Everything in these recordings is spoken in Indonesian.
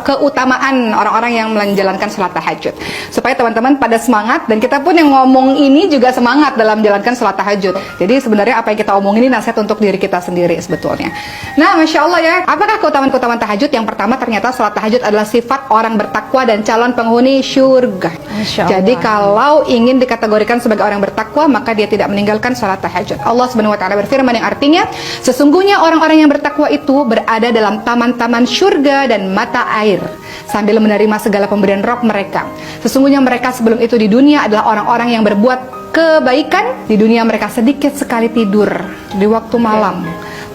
keutamaan orang-orang yang menjalankan sholat tahajud, supaya teman-teman pada semangat, dan kita pun yang ngomong ini juga semangat dalam menjalankan sholat tahajud. Jadi sebenarnya apa yang kita omong ini nasihat untuk diri kita sendiri sebetulnya. Nah, Masya Allah ya, apakah keutamaan-keutamaan tahajud? Yang pertama, ternyata sholat tahajud adalah sifat orang bertakwa dan calon penghuni syurga. Jadi kalau ingin dikategorikan sebagai orang bertakwa, maka dia tidak meninggalkan sholat tahajud. Allah Subhanahu wa taala berfirman yang artinya, sesungguhnya orang-orang yang bertakwa itu berada dalam taman-taman syurga dan mata air, sambil menerima segala pemberian Rabb mereka. Sesungguhnya mereka sebelum itu di dunia adalah orang-orang yang berbuat kebaikan. Di dunia mereka sedikit sekali tidur di waktu malam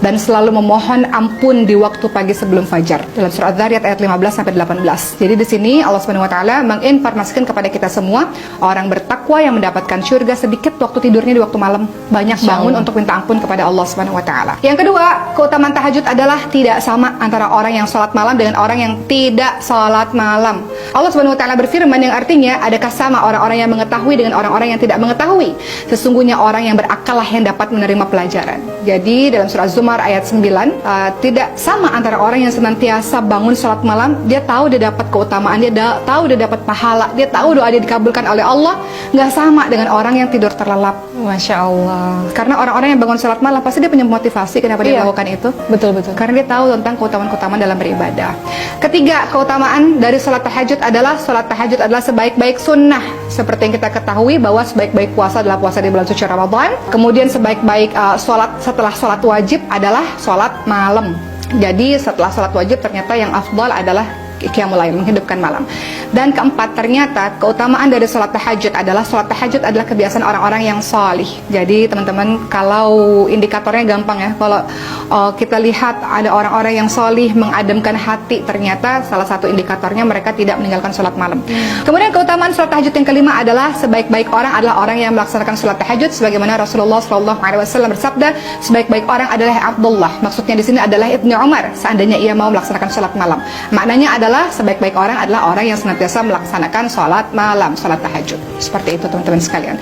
dan selalu memohon ampun di waktu pagi sebelum fajar. Dalam surah Az-Zariyat ayat 15 sampai 18. Jadi di sini Allah Subhanahu wa taala menginformasikan kepada kita semua, orang bertakwa yang mendapatkan syurga sedikit waktu tidurnya di waktu malam, banyak bangun untuk minta ampun kepada Allah Subhanahu wa taala. Yang kedua, keutamaan tahajud adalah tidak sama antara orang yang sholat malam dengan orang yang tidak sholat malam. Allah Subhanahu wa taala berfirman yang artinya, adakah sama orang-orang yang mengetahui dengan orang-orang yang tidak mengetahui? Sesungguhnya orang yang berakal lah yang dapat menerima pelajaran. Jadi dalam surah Az-Zumar ayat 9, tidak sama antara orang yang senantiasa bangun sholat malam, dia tahu dia dapat keutamaan, dia tahu dia dapat pahala, dia tahu doa dia dikabulkan oleh Allah, nggak sama dengan orang yang tidur terlelap. Masya Allah. Karena orang-orang yang bangun sholat malam pasti dia punya motivasi kenapa dia melakukan itu. Betul-betul. Karena dia tahu tentang keutamaan-keutamaan dalam beribadah. Ketiga, keutamaan dari sholat tahajud adalah sebaik-baik sunnah. Seperti yang kita ketahui bahwa sebaik-baik puasa adalah puasa di bulan suci Ramadan. Kemudian sebaik-baik sholat setelah sholat wajib adalah sholat malam. Jadi setelah sholat wajib ternyata yang afdal adalah qiyamul lail, menghidupkan malam. Dan keempat, ternyata keutamaan dari sholat tahajud adalah kebiasaan orang-orang yang salih. Jadi teman-teman, kalau indikatornya gampang ya, kalau kita lihat ada orang-orang yang salih mengademkan hati, ternyata salah satu indikatornya mereka tidak meninggalkan sholat malam. Kemudian keutamaan sholat tahajud yang kelima adalah sebaik-baik orang adalah orang yang melaksanakan sholat tahajud, sebagaimana Rasulullah SAW bersabda, sebaik-baik orang adalah Abdullah. Maksudnya di sini adalah Ibnu Umar, seandainya ia mau melaksanakan sholat malam. Maknanya adalah sebaik-baik orang adalah orang yang senantiasa melaksanakan sholat malam, sholat tahajud. Seperti itu teman-teman sekalian.